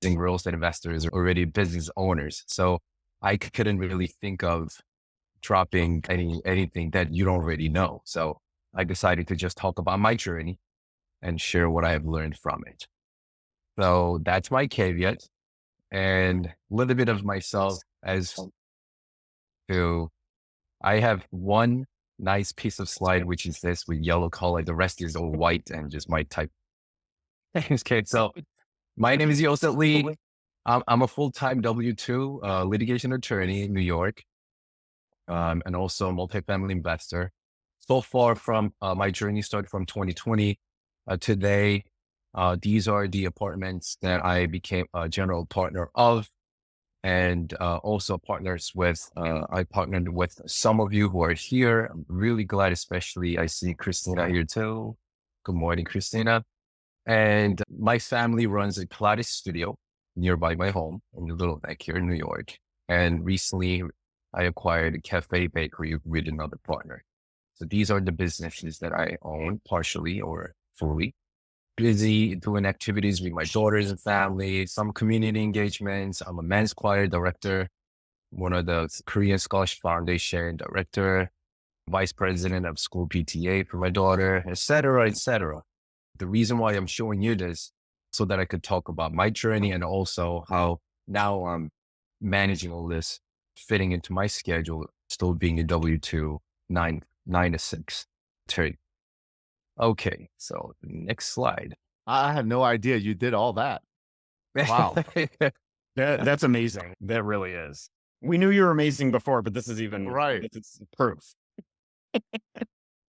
real estate investors are already business owners. So I couldn't really think of dropping anything that you don't already know. So I decided to just talk about my journey and share what I have learned from it. So that's my caveat and a little bit of myself as to I have one nice piece of slide, which is this with yellow color. The rest is all white and just my type. Okay, so my name is Yosef Lee. I'm a full-time W-2 litigation attorney in New York, and also a multifamily investor. So far from my journey started from 2020. Today, these are the apartments that I became a general partner of and also partners with. I partnered with some of you who are here. I'm really glad, especially I see Christina here too. Good morning, Christina. And my family runs a Pilates studio nearby my home in the Little Neck here in New York. And recently I acquired a cafe bakery with another partner. So these are the businesses that I own partially or fully. Busy doing activities with my daughters and family, some community engagements. I'm a men's choir director, one of the Korean Scholarship Foundation director, vice president of school PTA for my daughter, et cetera, et cetera. The reason why I'm showing you this so that I could talk about my journey and also how now I'm managing all this, fitting into my schedule, still being a W-2, nine to six. Okay, so the next slide. I had no idea you did all that. Wow. That's amazing. That really is. We knew you were amazing before, but this is even Right. it's proof.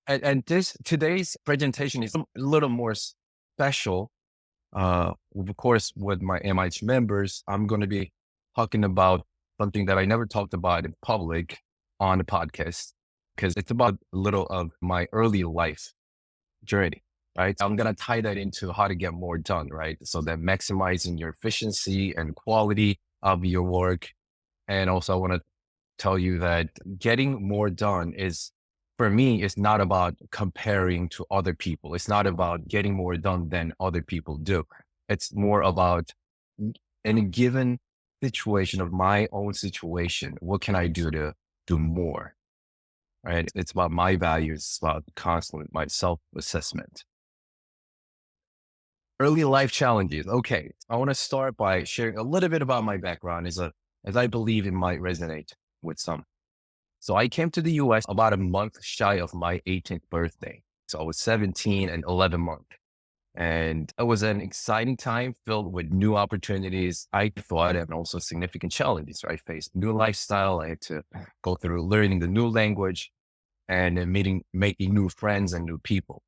And today's presentation is a little more special. Of course, with my MIH members, I'm going to be talking about something that I never talked about in public on the podcast because it's about a little of my early life journey, right? I'm going to tie that into how to get more done, right? So that maximizing your efficiency and quality of your work. And also I want to tell you that getting more done is, for me, it's not about comparing to other people. It's not about getting more done than other people do. It's more about in a given situation of my own situation, what can I do to do more? Right? It's about my values. It's about constant my self-assessment. Early life challenges. Okay. I want to start by sharing a little bit about my background as I believe it might resonate with some. So I came to the US about a month shy of my 18th birthday. So I was 17 and 11 months. And it was an exciting time filled with new opportunities, I thought, and also significant challenges. I faced new lifestyle. I had to go through learning the new language and then making new friends and new people.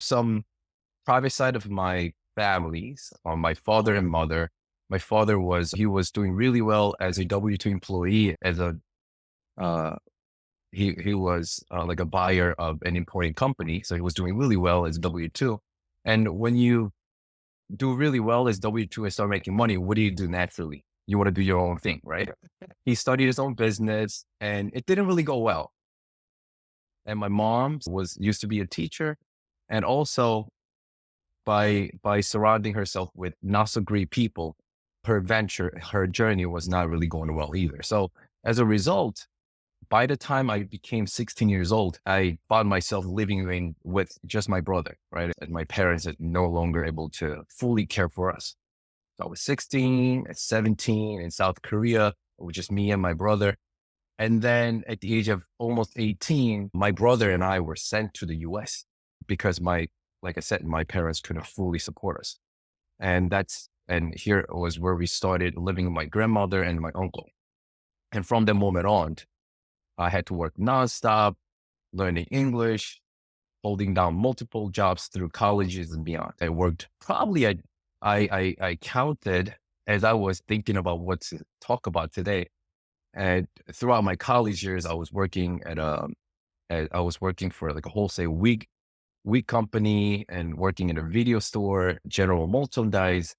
Some private side of my families on my father and mother. My father he was doing really well as a W-2 employee, as a he was like a buyer of an importing company. So he was doing really well as W-2. And when you do really well as W-2 and start making money, what do you do naturally? You want to do your own thing, right? He started his own business and it didn't really go well. And my mom used to be a teacher. And also by surrounding herself with not so great people, her journey was not really going well either. So as a result, by the time I became 16 years old, I found myself living with just my brother, right? And my parents are no longer able to fully care for us. So I was 16, at 17 in South Korea, with just me and my brother. And then at the age of almost 18, my brother and I were sent to the US because like I said, my parents couldn't fully support us. And here was where we started living with my grandmother and my uncle. And from that moment on, I had to work nonstop, learning English, holding down multiple jobs through colleges and beyond. I worked probably, I counted as I was thinking about what to talk about today. And throughout my college years, I was working I was working for like a wholesale wig company and working in a video store, general merchandise,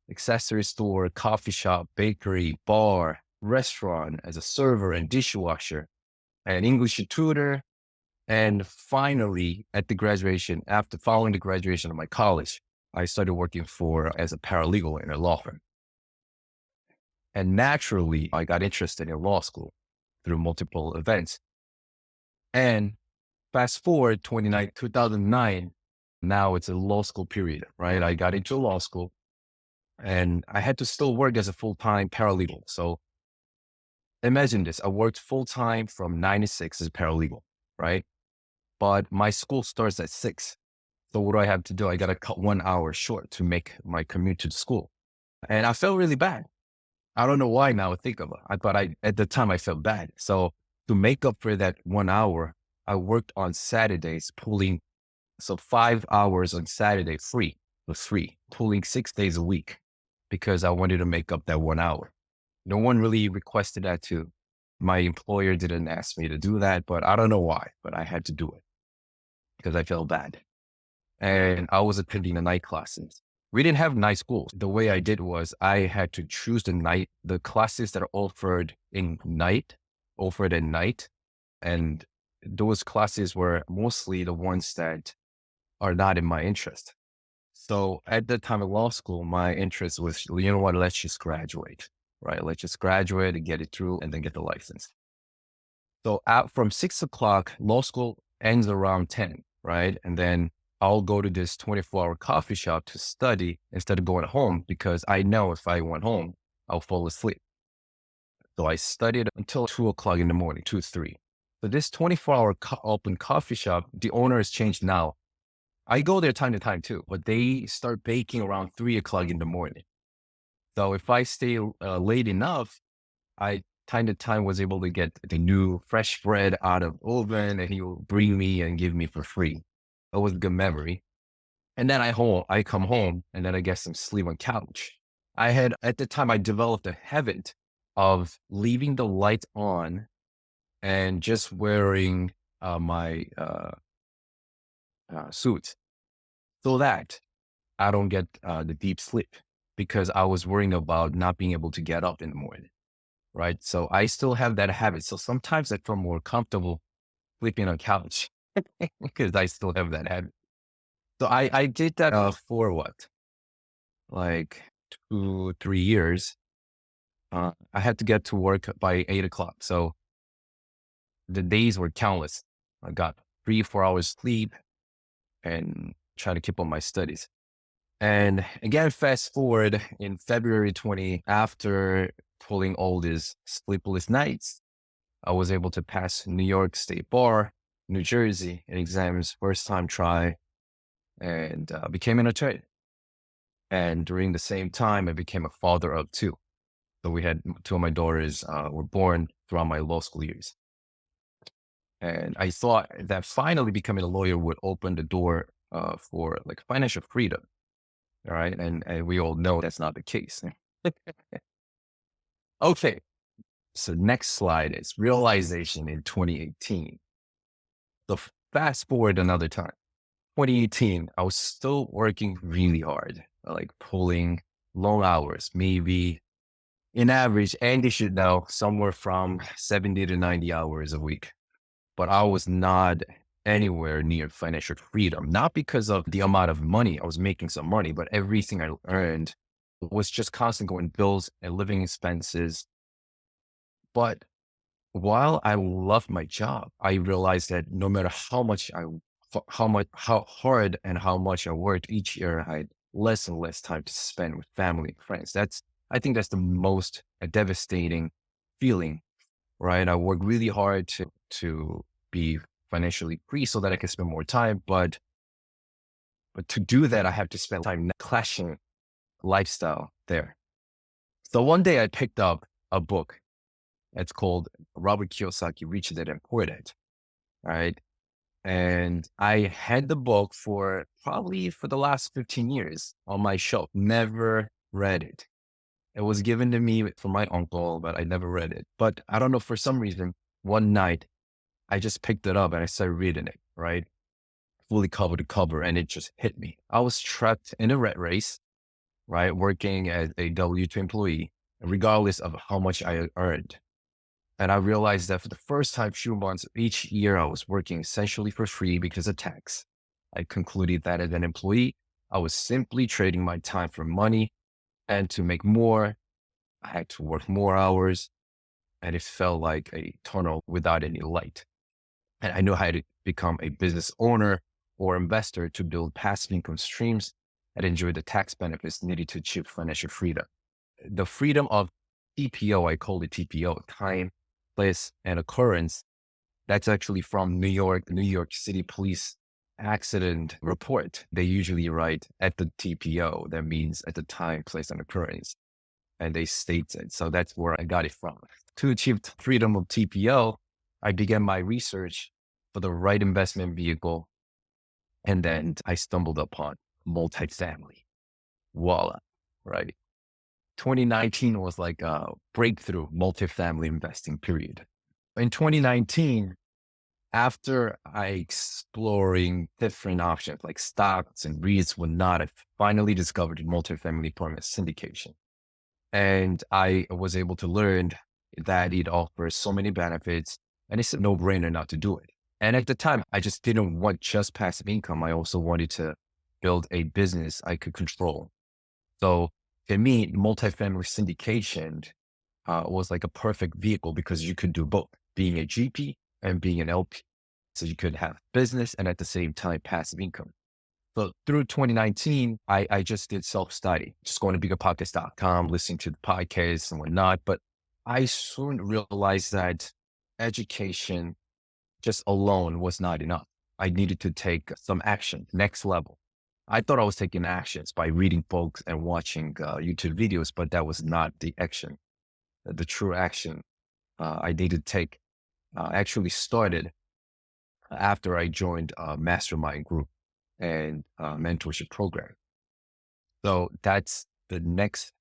accessory store, coffee shop, bakery, bar, restaurant as a server and dishwasher, an English tutor. And finally, following the graduation of my college, I started working as a paralegal in a law firm. And naturally, I got interested in law school through multiple events. And fast forward 2009, now it's a law school period, right? I got into law school and I had to still work as a full-time paralegal. So imagine this. I worked full-time from 9 to 6 as a paralegal, right? But my school starts at 6. So what do I have to do? I got to cut 1 hour short to make my commute to school. And I felt really bad. I don't know why now I think of it, but at the time I felt bad. So to make up for that 1 hour, I worked on Saturdays so 5 hours on Saturday for free, pulling 6 days a week because I wanted to make up that 1 hour. No one really requested that too. My employer didn't ask me to do that, but I don't know why, but I had to do it because I felt bad. And I was attending the night classes. We didn't have night schools. The way I did was I had to choose the classes that are offered at night. And those classes were mostly the ones that are not in my interest. So at the time of law school, my interest was, you know what, let's just graduate, right? Let's just graduate and get it through and then get the license. So from 6 o'clock, law school ends around 10, right? And then I'll go to this 24-hour coffee shop to study instead of going home because I know if I went home, I'll fall asleep. So I studied until 2 o'clock in the morning, 2, 3. So this 24-hour open coffee shop, the owner has changed now. I go there time to time too, but they start baking around 3 o'clock in the morning. So if I stay late enough, I time to time was able to get the new fresh bread out of oven and he will bring me and give me for free. That was a good memory. And then I come home and then I get some sleep on couch. At the time, I developed a habit of leaving the light on and just wearing my suit so that I don't get the deep sleep because I was worrying about not being able to get up in the morning. Right. So I still have that habit. So sometimes I feel more comfortable sleeping on couch because I still have that habit. So I did that for what? Like 2, 3 years. I had to get to work by 8 o'clock. So the days were countless. I got 3, 4 hours sleep and try to keep on my studies. And again, fast forward in February 20, after pulling all these sleepless nights, I was able to pass New York State Bar, New Jersey in exams, first time try, and became an attorney. And during the same time, I became a father of 2. So we had 2 of my daughters were born throughout my law school years. And I thought that finally becoming a lawyer would open the door for like financial freedom. All right. And we all know that's not the case. Okay. So next slide is realization in 2018. So fast forward another time. 2018, I was still working really hard, like pulling long hours, maybe in average, Andy should know, somewhere from 70 to 90 hours a week. But I was not anywhere near financial freedom, not because of the amount of money. I was making some money, but everything I earned was just constant going bills and living expenses. But while I loved my job, I realized that no matter how hard and how much I worked each year, I had less and less time to spend with family and friends. I think that's the most devastating feeling, right? I work really hard to be financially free so that I can spend more time. But to do that, I have to spend time clashing lifestyle there. So one day I picked up a book. It's called Robert Kiyosaki, Rich Dad and Poor Dad. Right. And I had the book for the last 15 years on my shelf, never read it. It was given to me from my uncle, but I never read it. But I don't know, for some reason, one night I just picked it up and I started reading it, right? Fully cover to cover, and it just hit me. I was trapped in a rat race, right? Working as a W-2 employee, regardless of how much I earned. And I realized that for the first time, few months each year, I was working essentially for free because of tax. I concluded that as an employee, I was simply trading my time for money and to make more I had to work more hours, and it felt like a tunnel without any light. And I knew how to become a business owner or investor to build passive income streams and enjoy the tax benefits needed to achieve financial freedom. The freedom of TPO, I call it TPO, time, place, and occurrence. That's actually from New York City Police accident report. They usually write at the TPO. That means at the time, place, and occurrence. And they state it. So that's where I got it from. To achieve freedom of TPO, I began my research for the right investment vehicle. And then I stumbled upon multifamily. Voila, right? 2019 was like a breakthrough multifamily investing period. In 2019, after I exploring different options like stocks and REITs, whatnot, I finally discovered multifamily apartment syndication. And I was able to learn that it offers so many benefits and it's a no-brainer not to do it. And at the time, I just didn't want just passive income. I also wanted to build a business I could control. So for me, multifamily syndication was like a perfect vehicle because you could do both, being a GP and being an LP. So you could have business and at the same time, passive income. So through 2019, I just did self-study, just going to biggerpockets.com, listening to the podcasts and whatnot. But I soon realized that education just alone was not enough. I needed to take some action, next level. I thought I was taking actions by reading books and watching YouTube videos, but that was not the action. The true action I needed to take actually started after I joined a mastermind group and mentorship program. So that's the next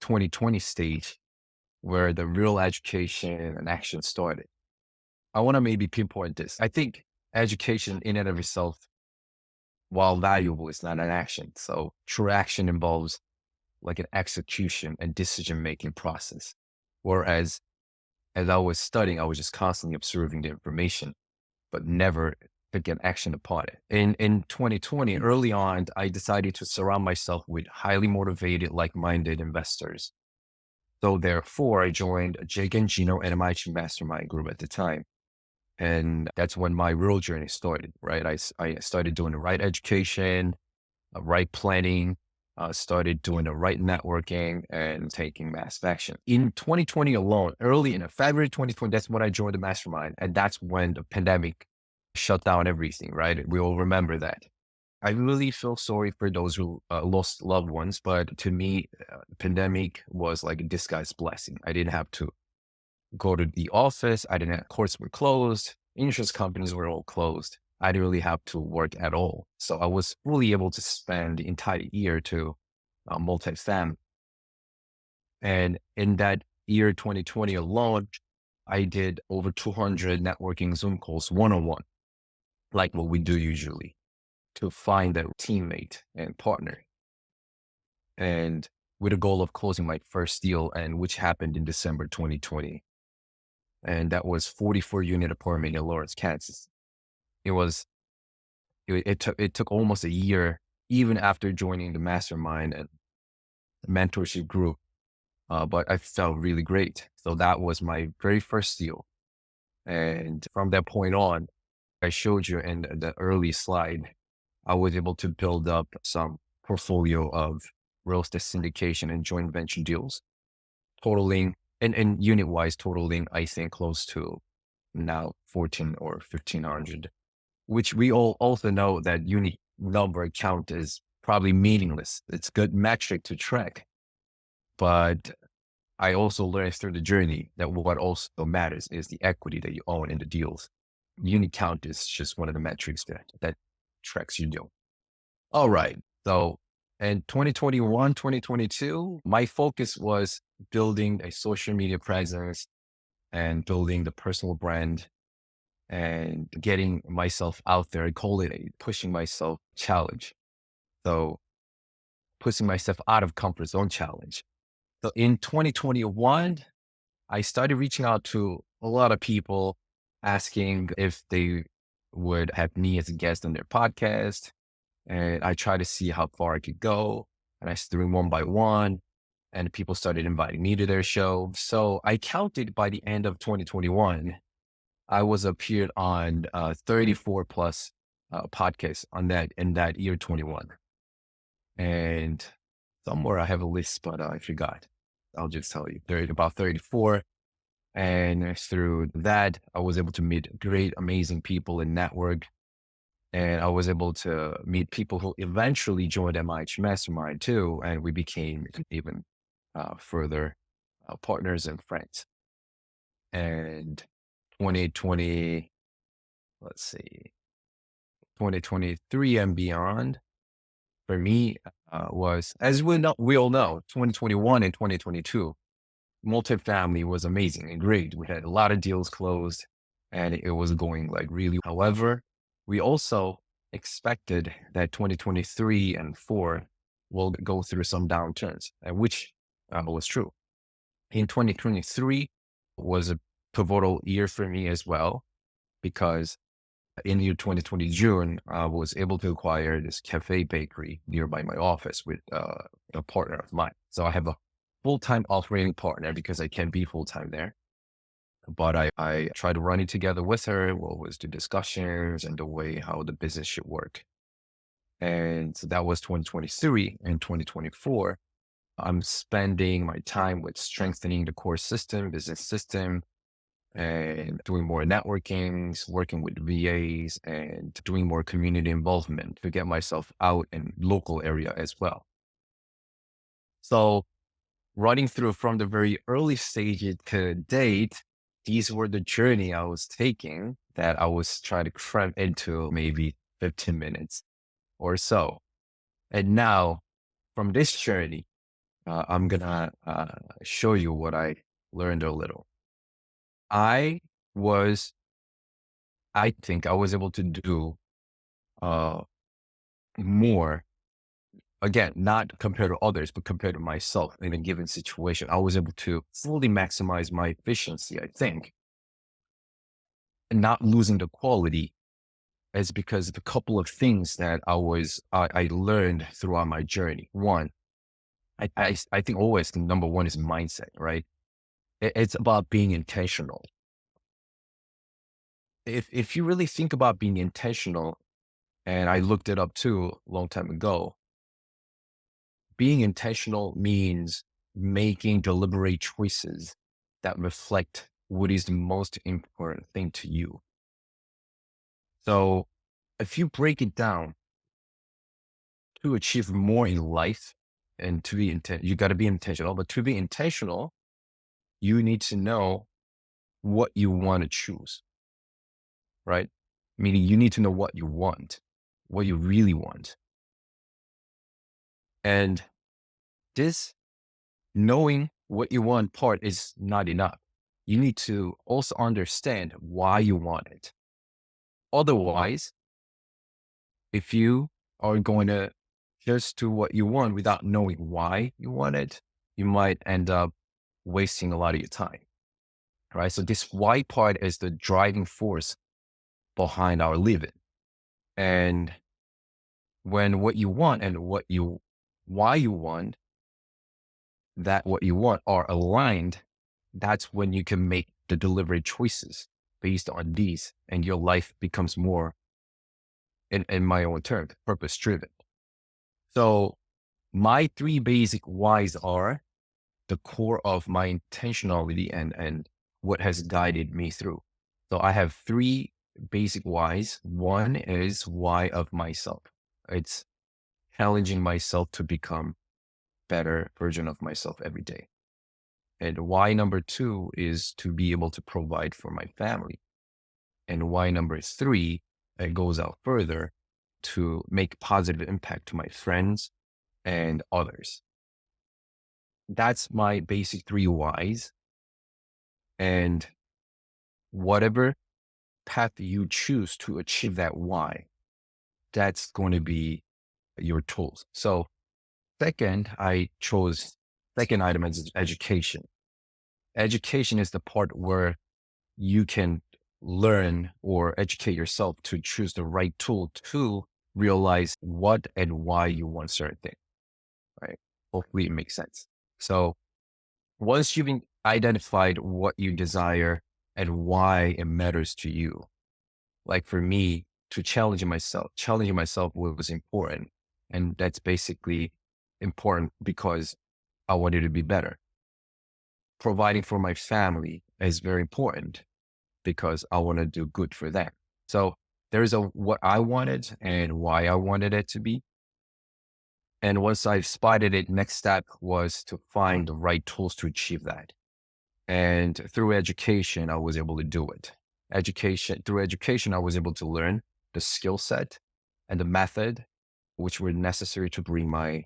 2020 stage where the real education and action started. I want to maybe pinpoint this. I think education in and of itself, while valuable, is not an action. So true action involves like an execution and decision-making process. Whereas as I was studying, I was just constantly observing the information, but never took an action upon it. In 2020, early on, I decided to surround myself with highly motivated, like-minded investors. So therefore, I joined Jake and Gino and MIT Mastermind Group at the time. And that's when my real journey started, right? I started doing the right education, right planning, started doing the right networking and taking massive action. In 2020 alone, early in February 2020, that's when I joined the mastermind. And that's when the pandemic shut down everything, right? We all remember that. I really feel sorry for those who lost loved ones, but to me, the pandemic was like a disguised blessing. I didn't have to go to the office. Courts were closed. Insurance companies were all closed. I didn't really have to work at all. So I was fully able to spend the entire year to multifamily. And in that year, 2020 alone, I did over 200 networking Zoom calls one-on-one, like what we do usually, to find a teammate and partner. And with a goal of closing my first deal, and which happened in December 2020. And that was 44 unit apartment in Lawrence, Kansas. It took almost a year, even after joining the mastermind and the mentorship group. But I felt really great. So that was my very first deal. And from that point on, I showed you in the early slide, I was able to build up some portfolio of real estate syndication and joint venture deals, totaling and unit wise totaling, I think close to now 14 or 1500, which we all also know that unit number count is probably meaningless. It's a good metric to track, but I also learned through the journey that what also matters is the equity that you own in the deals. Unit count is just one of the metrics that tracks your deal. All right. So in 2021, 2022, my focus was building a social media presence and building the personal brand and getting myself out there. I call it a pushing myself challenge. So pushing myself out of comfort zone challenge. So in 2021, I started reaching out to a lot of people asking if they would have me as a guest on their podcast. And I tried to see how far I could go. And I started one by one. and people started inviting me to their show. So I counted by the end of 2021, I was appeared on 34 plus podcasts on that in that year 21. And somewhere I have a list, but I forgot. I'll just tell you, about 34. And through that, I was able to meet great, amazing people and network. And I was able to meet people who eventually joined MIH Mastermind too. And we became even further partners and friends. And 2020, let's see, 2023 and beyond for me was, as we all know, 2021 and 2022, multifamily was amazing and great. We had a lot of deals closed and it was going like really. However, we also expected that 2023 and 4 will go through some downturns, which was true. In 2023 was a pivotal year for me as well, because in year 2020 June, I was able to acquire this cafe bakery nearby my office with a partner of mine. So I have a full-time operating partner because I can't be full-time there. But I tried to run it together with her. What was the discussions and the way how the business should work. And so that was 2023 and 2024. I'm spending my time with strengthening the core system, business system, and doing more networkings, working with VAs, and doing more community involvement to get myself out in local area as well. So running through from the very early stages to date, these were the journey I was taking that I was trying to cram into maybe 15 minutes or so. And now from this journey, I'm gonna show you what I learned a little. I think I was able to do more, again, not compared to others, but compared to myself in a given situation. I was able to fully maximize my efficiency, I think, and not losing the quality is because of a couple of things that I learned throughout my journey. One, I think always number one is mindset, right? It's about being intentional. If you really think about being intentional, and I looked it up too a long time ago, being intentional means making deliberate choices that reflect what is the most important thing to you. So if you break it down to achieve more in life and to be you got to be intentional, but to be intentional, you need to know what you want to choose, right? Meaning you need to know what you want, what you really want. And this knowing what you want part is not enough. You need to also understand why you want it. Otherwise, if you are going to just do what you want without knowing why you want it, you might end up wasting a lot of your time, right? So this why part is the driving force behind our living. And when what you want and why you want what you want are aligned, that's when you can make the deliberate choices based on these, and your life becomes more, in my own terms, purpose driven. So my three basic whys are the core of my intentionality and what has guided me through. So I have three basic whys. One is why of myself. It's challenging myself to become better version of myself every day. And why number two is to be able to provide for my family. And why number three, it goes out further to make positive impact to my friends and others. That's my basic three whys. And whatever path you choose to achieve that why, that's going to be your tools. So second item is education. Education is the part where you can learn or educate yourself to choose the right tool to realize what and why you want certain thing, right? Hopefully it makes sense. So once you've identified what you desire and why it matters to you, like for me, to challenging myself was important. And that's basically important because I wanted to be better. Providing for my family is very important because I want to do good for them. So there's a what I wanted and why I wanted it to be. And once I spotted it, next step was to find the right tools to achieve that. And through education, I was able to do it. Through education, I was able to learn the skill set and the method which were necessary to bring my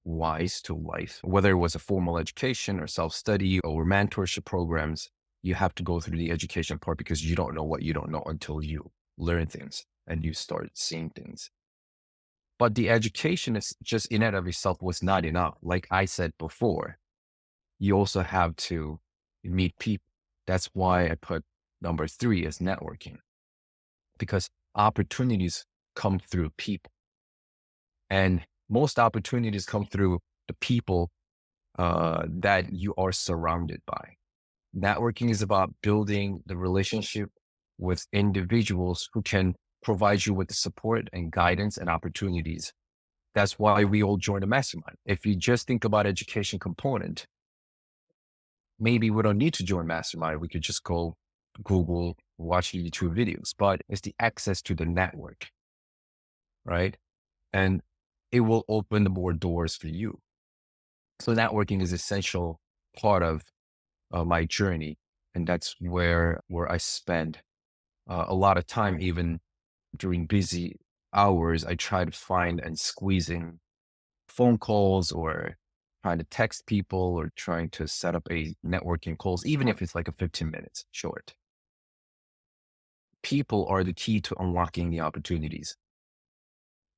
whys to life. Whether it was a formal education or self-study or mentorship programs, you have to go through the education part because you don't know what you don't know until you learn things and you start seeing things. But the education is just in and of itself was not enough. Like I said before, you also have to meet people. That's why I put number 3 as networking, because opportunities come through people. And most opportunities come through the people that you are surrounded by. Networking is about building the relationship with individuals who can provide you with the support and guidance and opportunities. That's why we all join a mastermind. If you just think about education component, maybe we don't need to join mastermind. We could just go Google, watch YouTube videos, but it's the access to the network, right? And it will open the more doors for you. So networking is essential part of my journey. And that's where I spend a lot of time, even during busy hours. I try to find and squeeze in phone calls or trying to text people or trying to set up a networking calls, even if it's like a 15 minutes short. People are the key to unlocking the opportunities.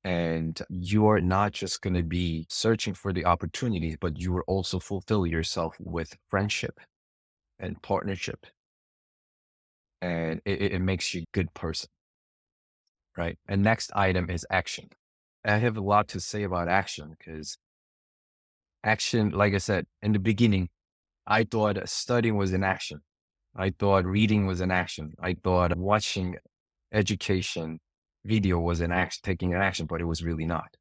And you are not just going to be searching for the opportunities, but you will also fulfill yourself with friendship and partnership. And it makes you a good person, right? And next item is action. I have a lot to say about action because action, like I said, in the beginning, I thought studying was an action. I thought reading was an action. I thought watching education video was an action, taking an action, but it was really not.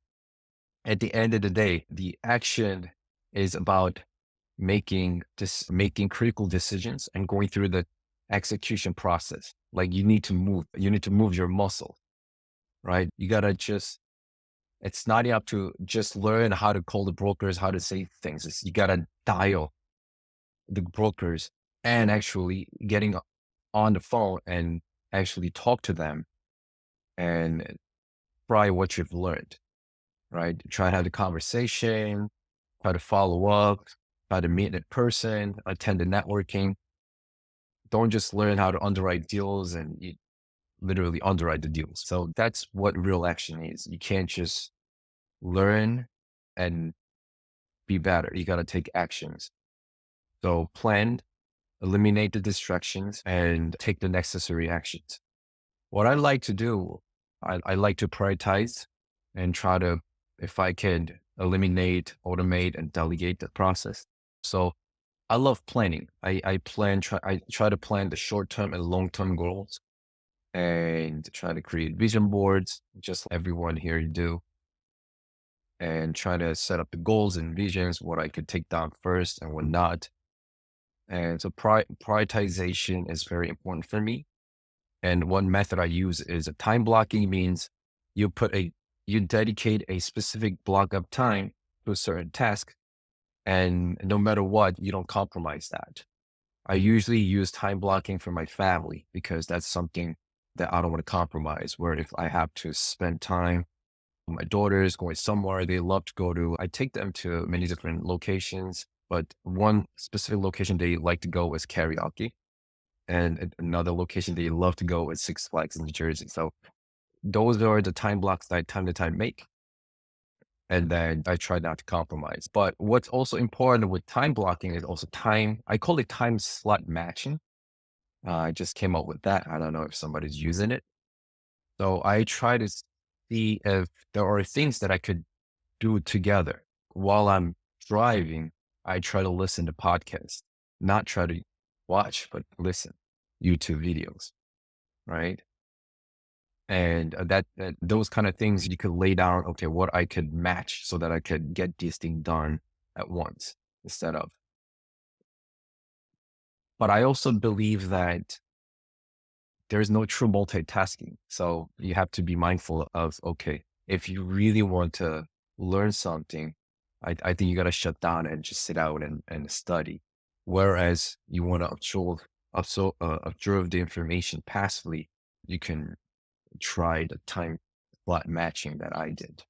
At the end of the day, the action is about making critical decisions and going through the execution process. Like you need to move your muscle, right? You gotta it's not enough to just learn how to call the brokers, how to say things. You gotta dial the brokers and actually getting on the phone and actually talk to them and try what you've learned, right? Try to have the conversation, try to follow up, try to meet in person, attend the networking. Don't just learn how to underwrite deals and you literally underwrite the deals. So that's what real action is. You can't just learn and be better. You got to take actions. So plan, eliminate the distractions, and take the necessary actions. What I like to do, I like to prioritize and try to, if I can, eliminate, automate, and delegate the process. So I love planning. I try to plan the short-term and long-term goals and try to create vision boards, just like everyone here do, and try to set up the goals and visions, what I could take down first and what not. And so prioritization is very important for me. And one method I use is a time blocking means you you dedicate a specific block of time to a certain task. And no matter what, you don't compromise that. I usually use time blocking for my family because that's something that I don't want to compromise. Where if I have to spend time, my daughter is going somewhere they love to go to, I take them to many different locations, but one specific location they like to go is karaoke. And another location they love to go is Six Flags in New Jersey. So those are the time blocks that I time to time make. And then I try not to compromise. But what's also important with time blocking is also time. I call it time slot matching. I just came up with that. I don't know if somebody's using it. So I try to see if there are things that I could do together while I'm driving. I try to listen to podcasts, not try to watch, but listen YouTube videos, right? And that those kind of things you could lay down, okay, what I could match so that I could get this thing done at once instead of. But I also believe that there's no true multitasking. So you have to be mindful of, okay, if you really want to learn something, I think you got to shut down and just sit out and study. Whereas you want to observe the information passively, you can try the time slot matching that I did.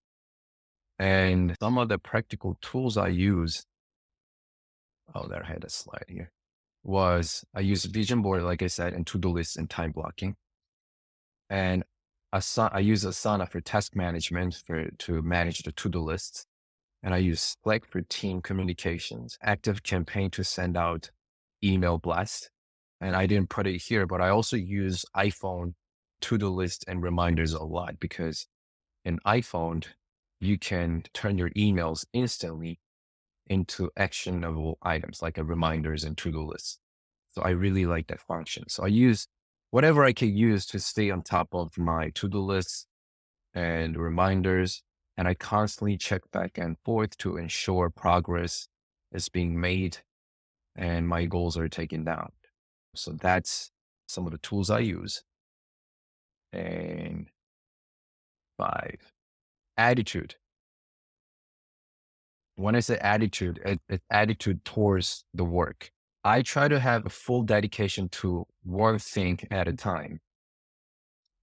And some of the practical tools I use, oh, there I had a slide here, was I use vision board, like I said, and to-do lists and time blocking. And I use Asana for task management to manage the to-do lists. And I use Slack for team communications, Active Campaign to send out email blast. And I didn't put it here, but I also use iPhone to-do list and reminders a lot because in iPhone, you can turn your emails instantly into actionable items like a reminders and to-do lists. So I really like that function. So I use whatever I can use to stay on top of my to-do lists and reminders. And I constantly check back and forth to ensure progress is being made and my goals are taken down. So that's some of the tools I use. And 5, attitude. When I say attitude, it's attitude towards the work. I try to have a full dedication to one thing at a time.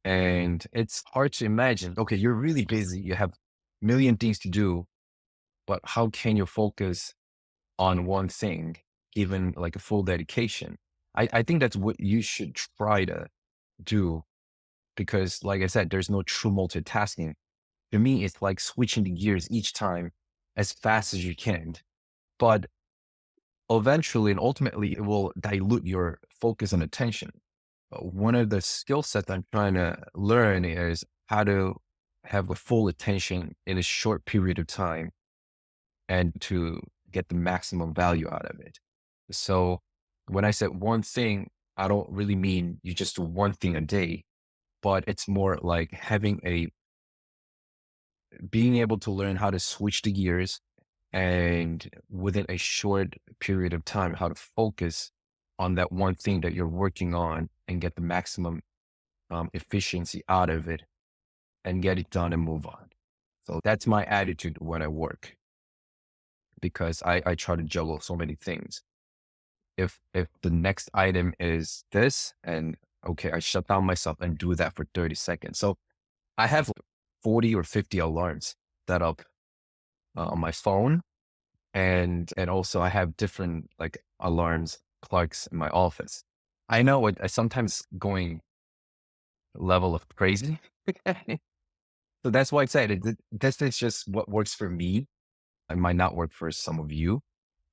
And it's hard to imagine, okay, you're really busy. You have a million things to do, but how can you focus on one thing given like a full dedication? I think that's what you should try to do because like I said, there's no true multitasking. To me, it's like switching the gears each time as fast as you can. But eventually and ultimately, it will dilute your focus and attention. One of the skill sets I'm trying to learn is how to have a full attention in a short period of time and to get the maximum value out of it. So when I said one thing, I don't really mean you just do one thing a day, but it's more like being able to learn how to switch the gears and within a short period of time, how to focus on that one thing that you're working on and get the maximum efficiency out of it and get it done and move on. So that's my attitude when I work because I try to juggle so many things. If the next item is this and okay, I shut down myself and do that for 30 seconds. So I have 40 or 50 alarms set up on my phone. And also I have different like alarms clocks in my office. I know I sometimes going level of crazy. So that's why I said this is just what works for me. It might not work for some of you.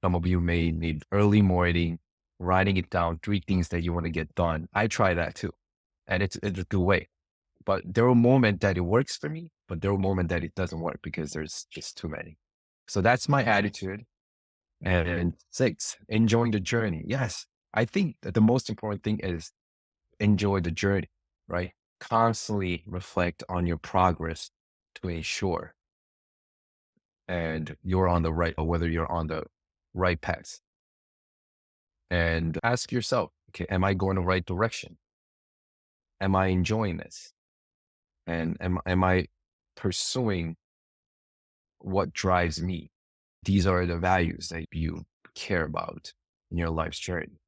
Some of you may need early morning, writing it down, 3 things that you want to get done. I try that too. And it's a good way. But there are moments that it works for me, but there are moments that it doesn't work because there's just too many. So that's my attitude. And 6, enjoying the journey. Yes, I think that the most important thing is enjoy the journey, right? Constantly reflect on your progress to ensure and you're on the right, or whether you're on the right path. And ask yourself, okay, am I going the right direction? Am I enjoying this? And am I pursuing what drives me? These are the values that you care about in your life's journey.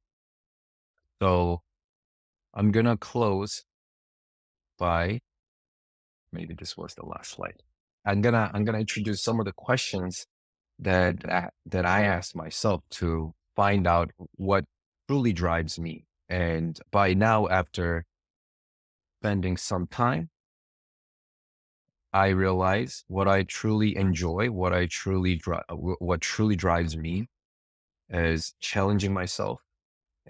So I'm going to close by maybe this was the last slide. I'm going to introduce some of the questions that I asked myself to find out what truly drives me. And by now, after spending some time, I realize what I truly enjoy, what truly drives me is challenging myself,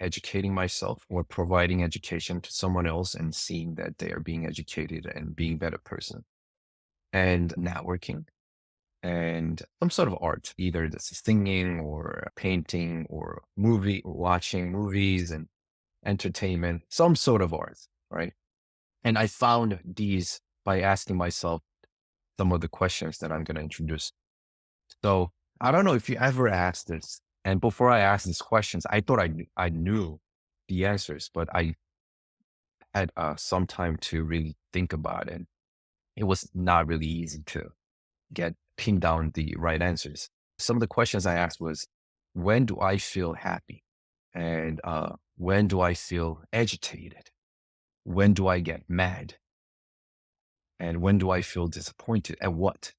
educating myself, or providing education to someone else and seeing that they are being educated and being a better person, and networking and some sort of art, either this is singing or painting or movie, watching movies and entertainment, some sort of art, right? And I found these by asking myself some of the questions that I'm going to introduce. So I don't know if you ever asked this. And before I asked these questions, I thought I knew the answers, but I had some time to really think about it. It was not really easy to pin down the right answers. Some of the questions I asked was, when do I feel happy? And when do I feel agitated? When do I get mad? And when do I feel disappointed? At what?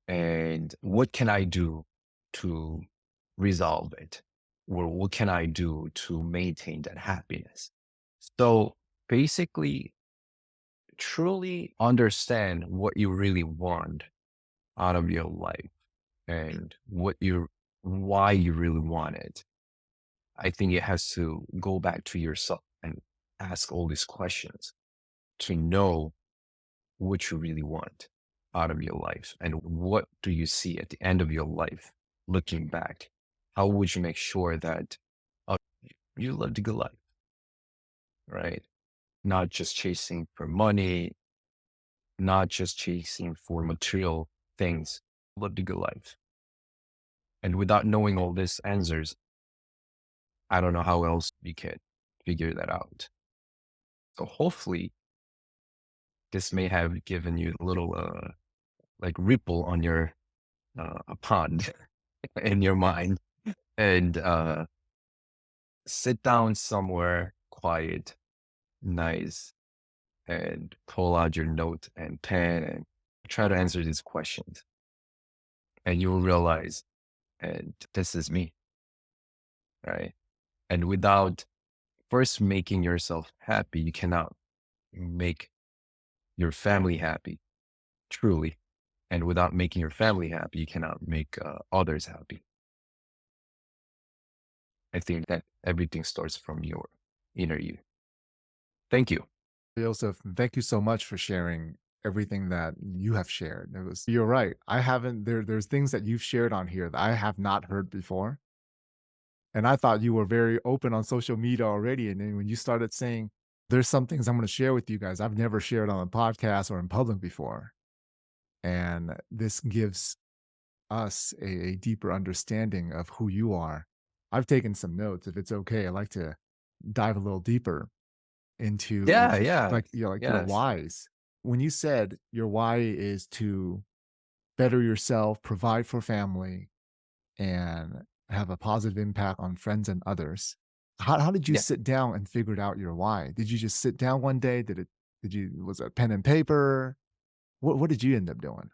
And what can I do to resolve it? Or what can I do to maintain that happiness? So basically, truly understand what you really want out of your life and why you really want it. I think it has to go back to yourself and ask all these questions to know what you really want out of your life and what do you see at the end of your life looking back. How would you make sure that uh, you lived a good life, right? Not just chasing for money, not just chasing for material things, lived a good life. And without knowing all these answers, I don't know how else we can figure that out. So hopefully this may have given you a little like ripple on your a pond in your mind and sit down somewhere quiet, nice, and pull out your note and pen and try to answer these questions. And you will realize, and this is me, right? And without first making yourself happy, you cannot make your family happy, truly. And without making your family happy, you cannot make others happy. I think that everything starts from your inner you. Thank you. Joseph, thank you so much for sharing everything that you have shared. You're right. I haven't, there's things that you've shared on here that I have not heard before. And I thought you were very open on social media already. And then when you started saying, there's some things I'm going to share with you guys I've never shared on a podcast or in public before. And this gives us a deeper understanding of who you are. I've taken some notes. If it's okay, I'd like to dive a little deeper into Yeah, yeah, like your yes. whys. When you said your why is to better yourself, provide for family, and have a positive impact on friends and others. How did you Yeah. sit down and figured out your why? Did you just sit down one day? Was it pen and paper? What did you end up doing?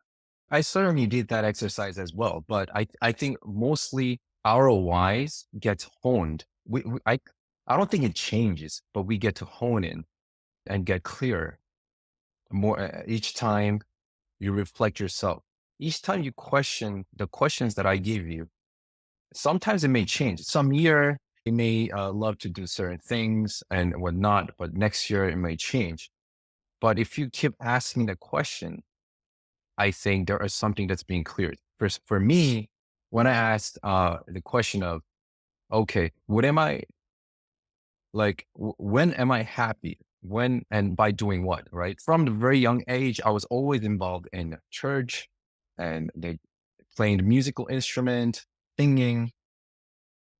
I certainly did that exercise as well, but I think mostly our whys get honed. I don't think it changes, but we get to hone in and get clear more each time you reflect yourself. Each time you question the questions that I give you, sometimes it may change. Some year you may love to do certain things and whatnot, but next year it may change. But if you keep asking the question, I think there is something that's being cleared. For me, when I asked the question of, okay, what am I like? When am I happy? When and by doing what? Right from the very young age, I was always involved in church, and they playing the musical instrument, singing.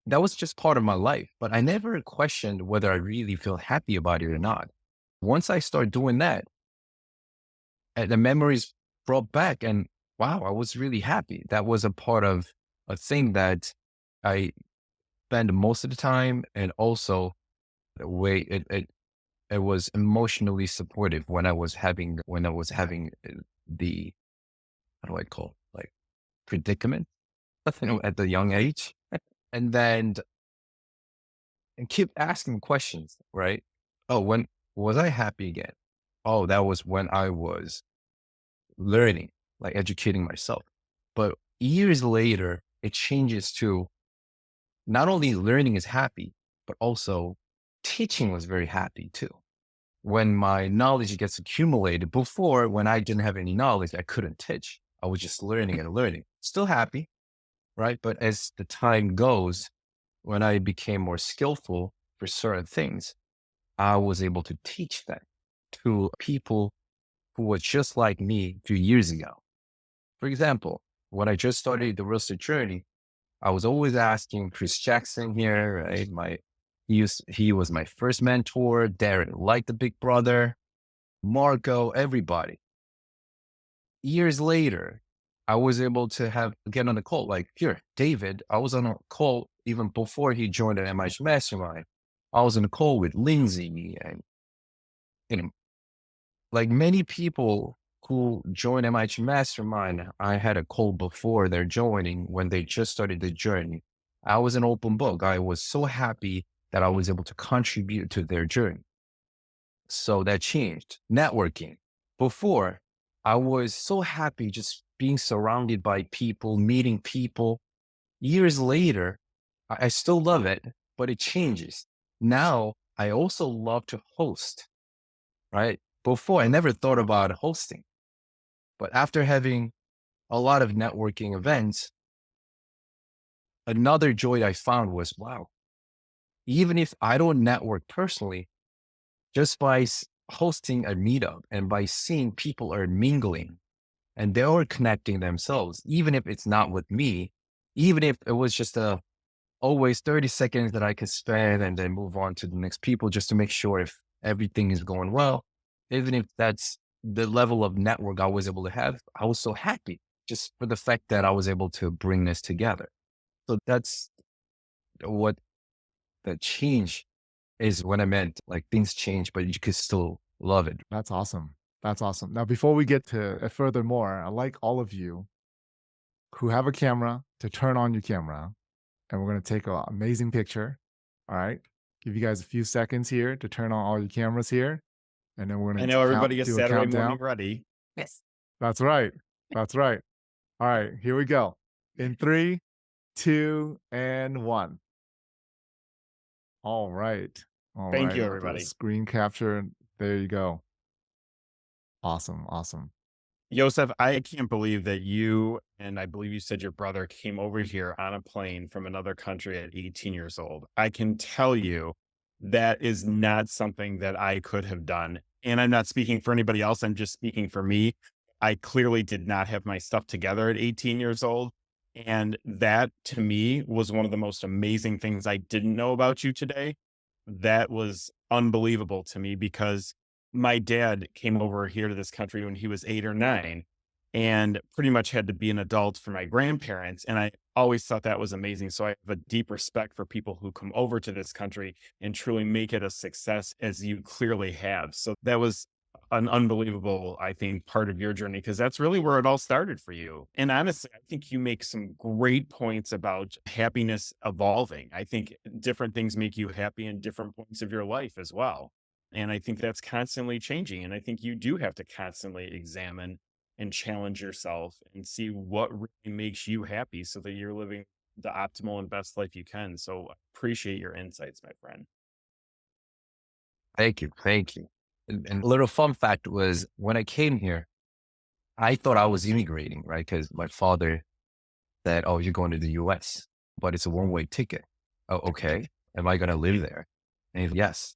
That was just part of my life. But I never questioned whether I really feel happy about it or not. Once I started doing that, and the memories brought back and wow, I was really happy. That was a part of a thing that I spend most of the time. And also the way it was emotionally supportive when I was having the, how do I call it? Like predicament, at the young age. And then and keep asking questions, right? Oh, when was I happy again? Oh, that was when I was learning, like educating myself. But years later, it changes to not only learning is happy, but also teaching was very happy too. When my knowledge gets accumulated before, when I didn't have any knowledge, I couldn't teach. I was just learning and learning. Still happy, right? But as the time goes, when I became more skillful for certain things, I was able to teach that to people who were just like me a few years ago. For example, when I just started the real estate journey, I was always asking Chris Jackson here, right? He was my first mentor, Darren, like the big brother, Marco, everybody. Years later, I was able to get on a call. Like here, David, I was on a call even before he joined the MIH Mastermind. I was on a call with Lindsay and you know, like many people who joined MIH Mastermind, I had a call before they're joining when they just started the journey. I was an open book. I was so happy that I was able to contribute to their journey. So that changed. Networking. Before, I was so happy just being surrounded by people, meeting people. Years later, I still love it, but it changes. Now, I also love to host, right? Before, I never thought about hosting, but after having a lot of networking events, another joy I found was, wow, even if I don't network personally, just by hosting a meetup and by seeing people are mingling and they are connecting themselves, even if it's not with me, even if it was just always 30 seconds that I could spend and then move on to the next people just to make sure if everything is going well, even if that's the level of network I was able to have, I was so happy just for the fact that I was able to bring this together. So that's what the change is when I meant like things change, but you could still love it. That's awesome. That's awesome. Now, before we get to furthermore, I'd like all of you who have a camera to turn on your camera, and we're going to take an amazing picture. All right. Give you guys a few seconds here to turn on all your cameras here. And then we're I going know to everybody gets do a Saturday countdown. morning ready. Yes. That's right. That's right. All right. Here we go. In 3, 2, and 1. All right. All Thank right. you, We'll do a everybody. screen capture. There you go. Awesome. Awesome. Yosef, I can't believe that you and I believe you said your brother came over here on a plane from another country at 18 years old. I can tell you that is not something that I could have done. And I'm not speaking for anybody else. I'm just speaking for me. I clearly did not have my stuff together at 18 years old. And that to me was one of the most amazing things I didn't know about you today. That was unbelievable to me because my dad came over here to this country when he was 8 or 9 and pretty much had to be an adult for my grandparents. And I always thought that was amazing. So I have a deep respect for people who come over to this country and truly make it a success as you clearly have. So that was an unbelievable, I think, part of your journey because that's really where it all started for you. And honestly, I think you make some great points about happiness evolving. I think different things make you happy in different points of your life as well. And I think that's constantly changing. And I think you do have to constantly examine and challenge yourself and see what really makes you happy so that you're living the optimal and best life you can. So appreciate your insights, my friend. Thank you. Thank you. And a little fun fact was when I came here, I thought I was immigrating, right? Because my father said, oh, you're going to the US, but it's a one-way ticket. Oh, okay. Am I going to live there? And he's yes.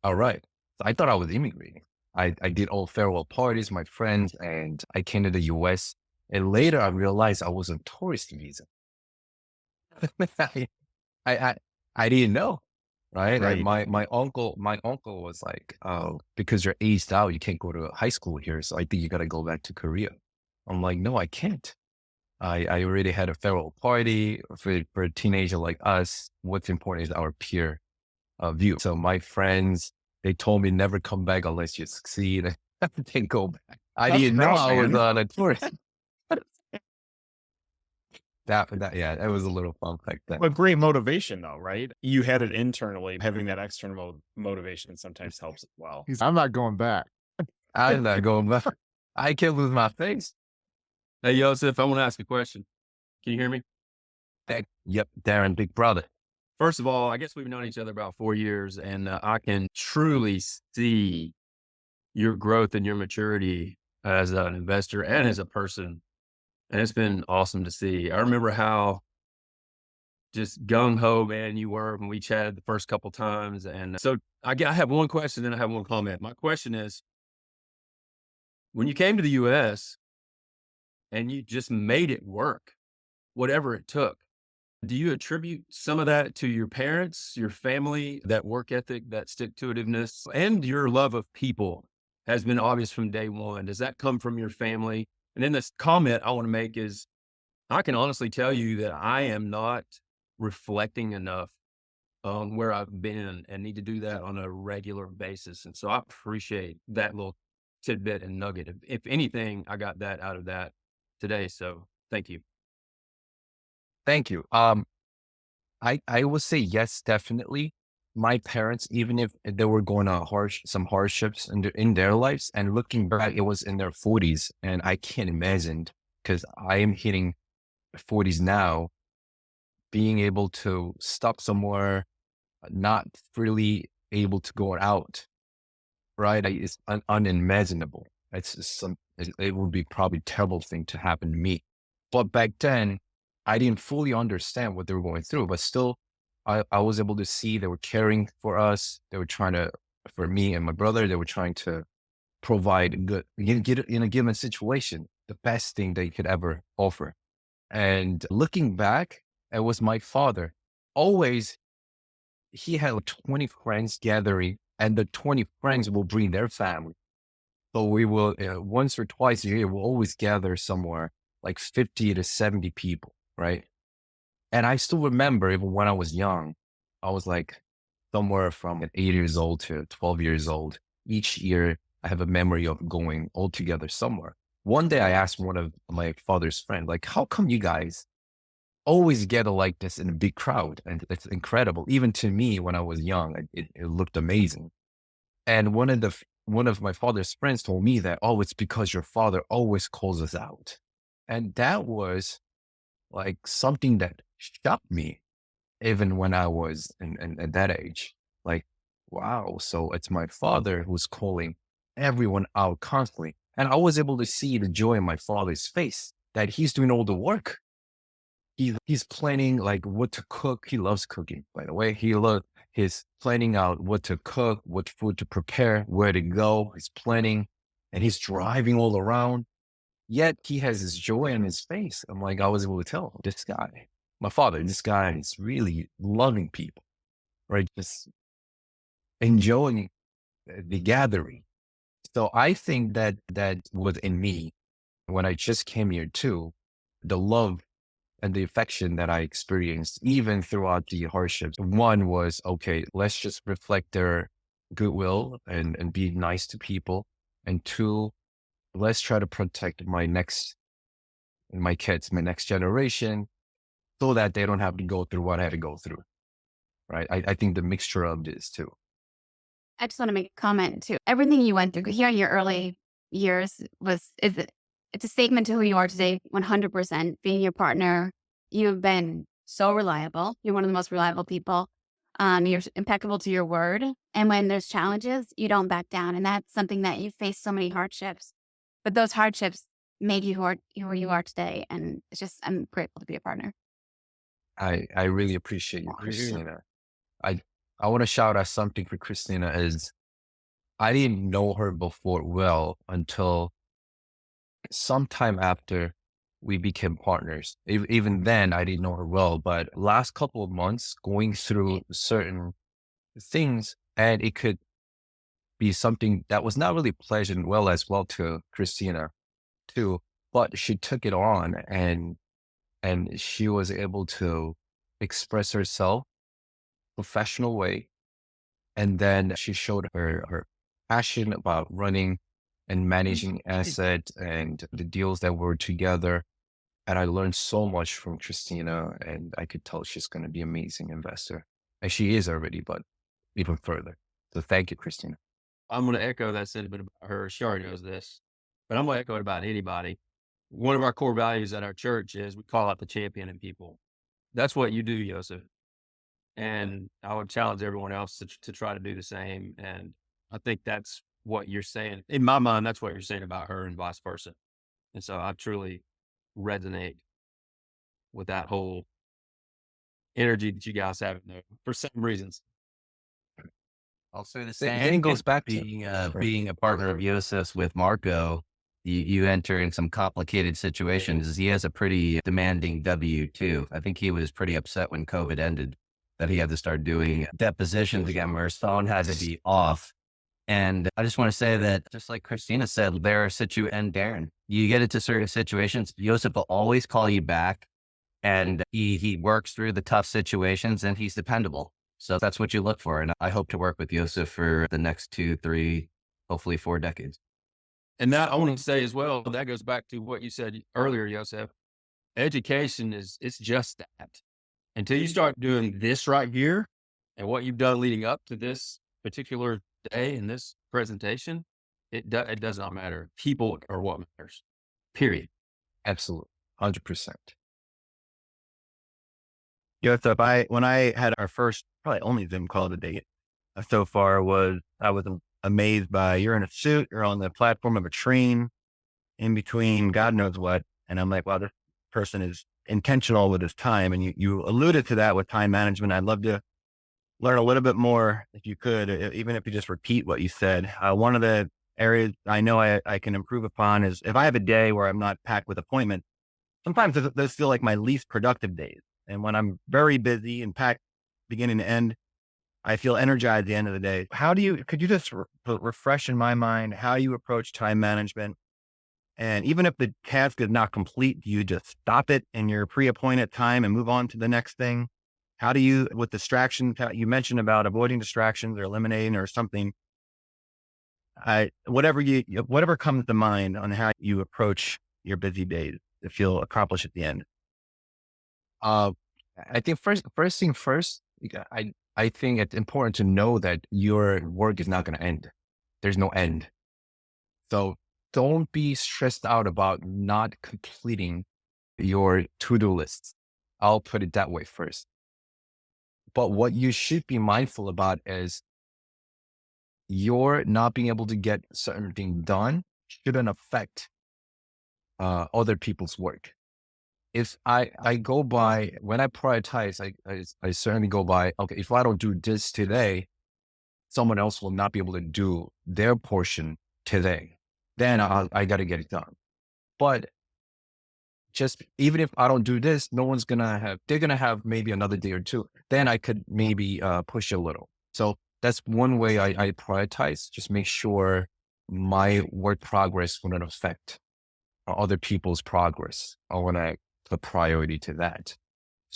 All right. So I thought I was immigrating. I did all farewell parties, my friends, and I came to the US. And later I realized I was on tourist visa. I, I, I didn't know. Right. And Right. my uncle was like, oh, because you're aged out, you can't go to high school here. So I think you got to go back to Korea. I'm like, no, I can't. I already had a farewell party for a teenager like us. What's important is our peer view. So my friends, they told me never come back unless you succeed. Then go back. I Tough didn't know crowd, I was man. on a tourist. Yeah, that was a little fun fact then. But great motivation, though, right? You had it internally. Having that external motivation sometimes helps as well. I'm not going back. I'm not going back. I can't lose my face. Hey, Yosef, I want to ask a question. Can you hear me? Yep, Darren, big brother. First of all, I guess we've known each other about 4 years, and I can truly see your growth and your maturity as an investor and as a person. And it's been awesome to see. I remember how just gung ho, man, you were when we chatted the first couple times. And so I have one question and I have one comment. My question is, when you came to the US and you just made it work, whatever it took, do you attribute some of that to your parents, your family, that work ethic, that stick to itiveness, and your love of people has been obvious from day one? Does that come from your family? And then this comment I want to make is, I can honestly tell you that I am not reflecting enough on where I've been and need to do that on a regular basis. And so I appreciate that little tidbit and nugget. If anything, I got that out of that today. So thank you. Thank you. I will say yes, definitely. My parents, even if they were going to some hardships in their lives, and looking back, it was in their 40s, and I can't imagine, because I am hitting 40s now, being able to stop somewhere, not freely able to go out, right? It's unimaginable. It's just it would be probably a terrible thing to happen to me. But back then, I didn't fully understand what they were going through, but still, I was able to see they were caring for us. They were trying to, for me and my brother, they were trying to provide good, get it in a given situation, the best thing they could ever offer. And looking back, it was my father. Always, he had like 20 friends gathering, and the 20 friends will bring their family. So we will, once or twice a year, we'll always gather somewhere like 50 to 70 people, right? And I still remember, even when I was young, I was like somewhere from 8 years old to 12 years old. Each year, I have a memory of going all together somewhere. One day I asked one of my father's friends, like, how come you guys always gather like this in a big crowd? And it's incredible. Even to me, when I was young, it looked amazing. And one of my father's friends told me that, oh, it's because your father always calls us out. And that was like something that shocked me, even when I was at that age. Like, wow, so it's my father who's calling everyone out constantly. And I was able to see the joy in my father's face, that he's doing all the work. He's planning like what to cook. He loves cooking, by the way. He's planning out what to cook, what food to prepare, where to go. He's planning, and he's driving all around. Yet he has this joy on his face. I'm like, I was able to tell this guy, my father, this guy is really loving people, right? Just enjoying the gathering. So I think that that was in me when I just came here too. The love and the affection that I experienced, even throughout the hardships. One was, okay, let's just reflect their goodwill and be nice to people. And two, let's try to protect my kids, my next generation, so that they don't have to go through what I had to go through. Right. I think the mixture of this too. I just want to make a comment too. Everything you went through here in your early years it's a statement to who you are today, 100%. Being your partner, you've been so reliable. You're one of the most reliable people. You're impeccable to your word. And when there's challenges, you don't back down. And that's something that you face so many hardships. But those hardships made you who you are today. And it's just, I'm grateful to be a partner. I really appreciate you, Christina. I I want to shout out something for Christina is I didn't know her before well until sometime after we became partners. Even then, I didn't know her well, but last couple of months going through certain things, and it could be something that was not really pleasant well as well to Christina too, but she took it on and she was able to express herself professional way. And then she showed her passion about running and managing assets and the deals that were together. And I learned so much from Christina, and I could tell she's going to be an amazing investor. And she is already, but even further. So thank you, Christina. I'm going to echo that sentiment about her. She already knows this, but I'm going to echo it about anybody. One of our core values at our church is we call out the champion in people. That's what you do, Yosef. And I would challenge everyone else to try to do the same. And I think that's what you're saying. In my mind, that's what you're saying about her and vice versa. And so I truly resonate with that whole energy that you guys have in there for some reasons. Also, the And same goes back to being a partner of Yosef's with Marco. You enter in some complicated situations. He has a pretty demanding W-2. I think he was pretty upset when COVID ended that he had to start doing depositions again where his phone had to be off. And I just want to say that, just like Christina said, there are and Darren, you get into certain situations, Yosef will always call you back, and he works through the tough situations, and he's dependable. So that's what you look for. And I hope to work with Yosef for the next 2, 3, hopefully 4 decades. And that I want to say as well, that goes back to what you said earlier, Yosef. Education it's just that. Until you start doing this right here and what you've done leading up to this particular day in this presentation, it does not matter. People are what matters, period. Absolutely. 100%. Yosef, when I had our first, probably only Zoom call of the day so far, I was amazed by, you're in a suit, you're on the platform of a train in between God knows what. And I'm like, wow, this person is intentional with his time. And you alluded to that with time management. I'd love to learn a little bit more if you could, even if you just repeat what you said. One of the areas I know I can improve upon is if I have a day where I'm not packed with appointments, sometimes those feel like my least productive days. And when I'm very busy and packed beginning to end, I feel energized at the end of the day. Could you just refresh in my mind how you approach time management? And even if the task is not complete, do you just stop it in your pre-appointed time and move on to the next thing? How do you, with distractions, you mentioned about avoiding distractions or eliminating or something, whatever comes to mind on how you approach your busy days to feel accomplished at the end. I think first thing first, I think it's important to know that your work is not going to end. There's no end. So don't be stressed out about not completing your to-do list. I'll put it that way first. But what you should be mindful about is your not being able to get certain thing done shouldn't affect other people's work. If I go by, when I prioritize, I certainly go by, okay, if I don't do this today, someone else will not be able to do their portion today. Then I got to get it done. But just even if I don't do this, they're going to have maybe another day or two. Then I could maybe push a little. So that's one way I prioritize, just make sure my work progress wouldn't affect other people's progress. I want to put priority to that.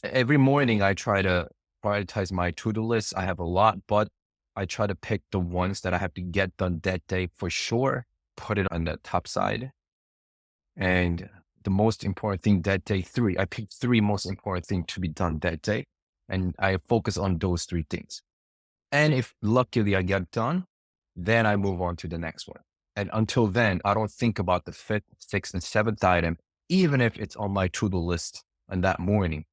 Every morning I try to prioritize my to-do list. I have a lot, but I try to pick the ones that I have to get done that day for sure, put it on the top side. And the most important thing that day, I picked 3 most important things to be done that day. And I focus on those 3 things. And if luckily I get done, then I move on to the next one. And until then, I don't think about the 5th, 6th, and 7th item, even if it's on my to-do list on that morning.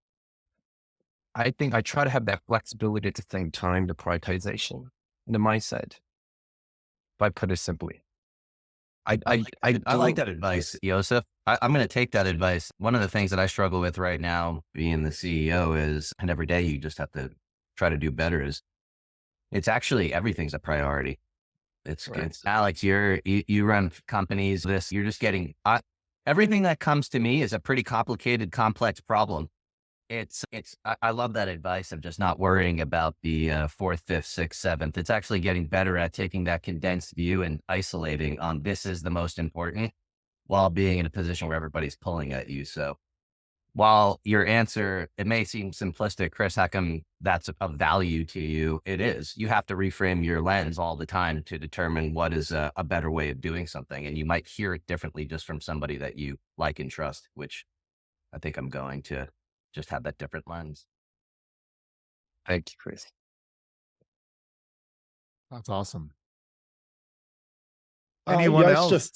I think I try to have that flexibility at the same time, the prioritization and the mindset, if I put it simply. I like that advice, Yosef. I'm going to take that advice. One of the things that I struggle with right now, being the CEO, is, and every day you just have to try to do better, is it's actually everything's a priority. It's Alex, you run companies. You're just getting everything that comes to me is a pretty complicated, complex problem. I love that advice of just not worrying about the 4th, 5th, 6th, 7th. It's actually getting better at taking that condensed view and isolating on this is the most important, while being in a position where everybody's pulling at you. So while your answer, it may seem simplistic, Chris, how come that's of value to you? It is. You have to reframe your lens all the time to determine what is a better way of doing something. And you might hear it differently just from somebody that you like and trust, which I think I'm going to just have that different lens. Thank you, Chris. That's awesome. Anyone yeah, else?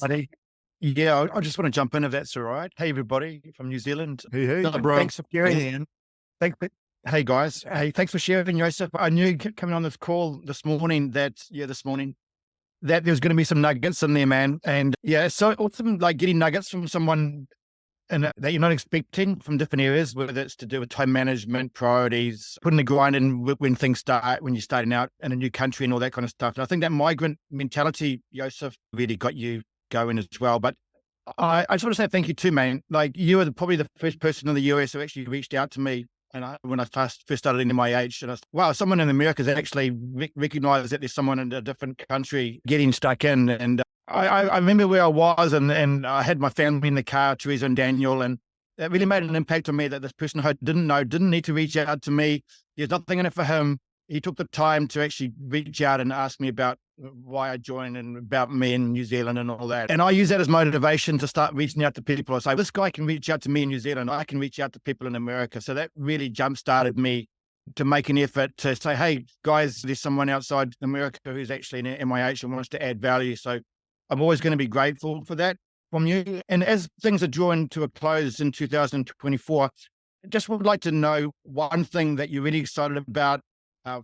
Yeah, I just want to jump in if that's all right. Hey, everybody from New Zealand. Hey, No, bro. Thanks for sharing. Hey, guys. Hey, thanks for sharing, Yosef. I knew coming on this call this morning that there's going to be some nuggets in there, man. And yeah, it's so awesome, like getting nuggets from someone and that you're not expecting from different areas, whether it's to do with time management, priorities, putting the grind in when things start, when you're starting out in a new country and all that kind of stuff. And I think that migrant mentality, Yosef, really got you going as well. But I just want to say thank you too, man. Like, you were probably the first person in the US who actually reached out to me. And when I first started in MIH, and I said, wow, someone in America has actually recognized that there's someone in a different country getting stuck in. And I remember where I was, and I had my family in the car, Teresa and Daniel, and that really made an impact on me, that this person who I didn't know didn't need to reach out to me. There's nothing in it for him. He took the time to actually reach out and ask me about why I joined and about me in New Zealand and all that. And I use that as motivation to start reaching out to people. I say, this guy can reach out to me in New Zealand. I can reach out to people in America. So that really jump-started me to make an effort to say, hey, guys, there's someone outside America who's actually in MIH and wants to add value. So I'm always going to be grateful for that from you. And as things are drawing to a close in 2024, I just would like to know one thing that you're really excited about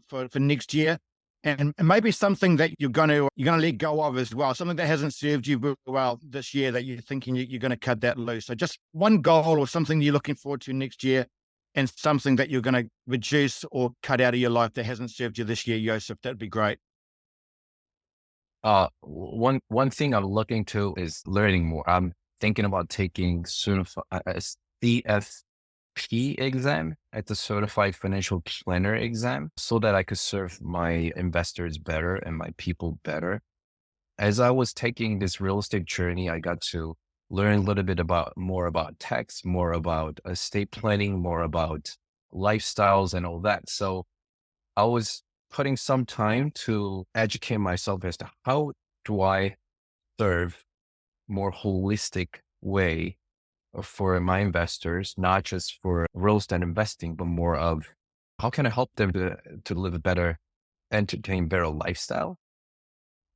for next year, and maybe something that you're going to let go of as well, something that hasn't served you very well this year that you're thinking you're going to cut that loose. So just one goal or something you're looking forward to next year, and something that you're going to reduce or cut out of your life that hasn't served you this year, Yosef. That'd be great. One thing I'm looking to is learning more. I'm thinking about taking a CFP exam. It's a Certified Financial Planner exam, so that I could serve my investors better and my people better. As I was taking this real estate journey, I got to learn a little bit more about tax, more about estate planning, more about lifestyles and all that. So I was putting some time to educate myself as to how do I serve more holistic way for my investors, not just for real estate investing, but more of how can I help them to live a better, entertain better lifestyle.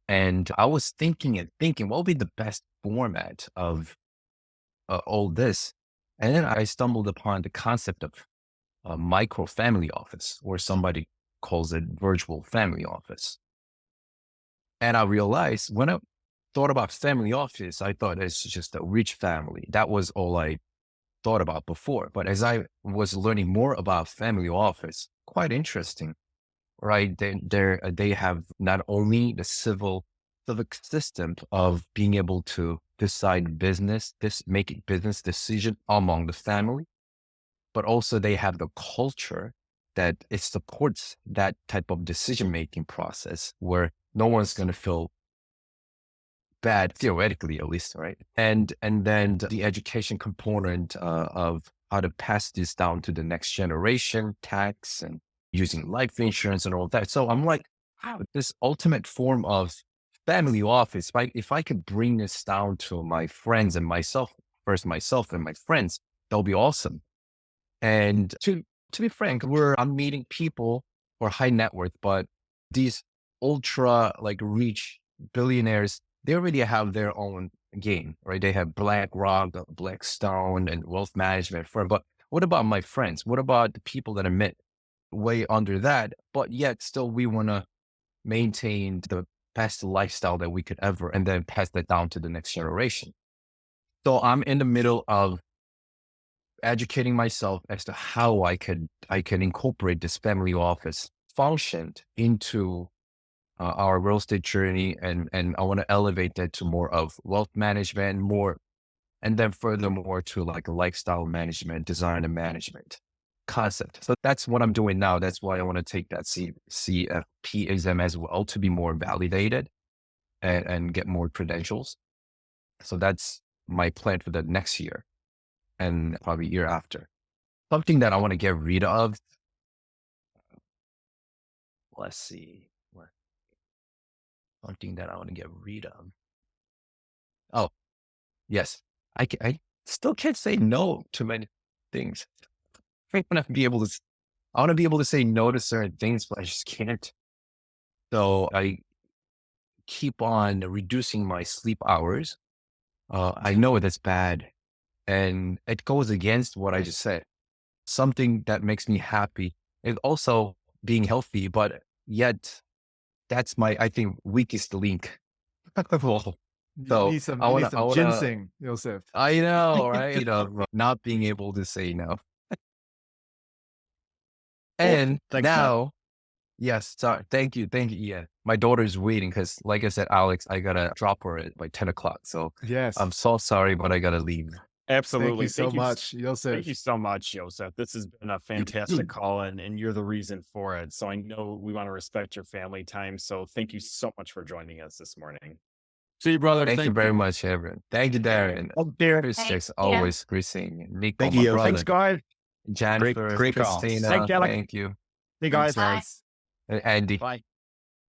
And I was thinking what would be the best format of all this. And then I stumbled upon the concept of a micro family office, or somebody calls it virtual family office. And I realized when I thought about family office, I thought it's just a rich family. That was all I thought about before. But as I was learning more about family office, quite interesting, right? They have not only the civic system of being able to decide making business decision among the family, but also they have the culture that it supports that type of decision-making process where no one's going to feel bad, theoretically at least, right? And then the education component of how to pass this down to the next generation, tax and using life insurance and all that. So I'm like, wow, this ultimate form of family office, right? If I could bring this down to my friends and myself and my friends, that'll be awesome. And to be frank, I'm meeting people who are high net worth, but these ultra rich billionaires, they already have their own game, right? They have BlackRock, Blackstone, and wealth management firm. But what about my friends? What about the people that I met way under that? But yet still we want to maintain the best lifestyle that we could ever, and then pass that down to the next generation. So I'm in the middle of educating myself as to how I can incorporate this family office function into our real estate journey, and I want to elevate that to more of wealth management, and then furthermore to like a lifestyle management, design and management concept. So that's what I'm doing now. That's why I want to take that CFP exam as well, to be more validated and get more credentials. So that's my plan for the next year and probably year after. Something that I want to get rid of. Let's see. Something that I want to get rid of. Oh, yes. I still can't say no to many things. I want to be able to say no to certain things, but I just can't. So I keep on reducing my sleep hours. I know that's bad, and it goes against what I just said. Something that makes me happy is also being healthy, but yet that's my, I think, weakest link. You So need some, I you wanna, need some ginseng, Yosef. I know, right? Not being able to say no. And Thanks, mate. now, yes, sorry. Thank you. Thank you. Yeah. My daughter's waiting because, like I said, Alex, I gotta drop her at by 10 o'clock. So Yes. I'm so sorry, but I gotta leave. Absolutely. Thank you so much, Thank Yosef. you so much, Joseph. This has been a fantastic call, and you're the reason for it. So I know we want to respect your family time. So thank you so much for joining us this morning. See you, brother. Thank you very much, everyone. Thank you, Darren. Oh, dear. Chris, Thank just you. always Christine, Nico, Thank my you. brother, Thanks, guys. Jennifer, Great call. Christina. Thanks, Alex. Thank you. See you guys. Thanks, guys. And Andy. Bye.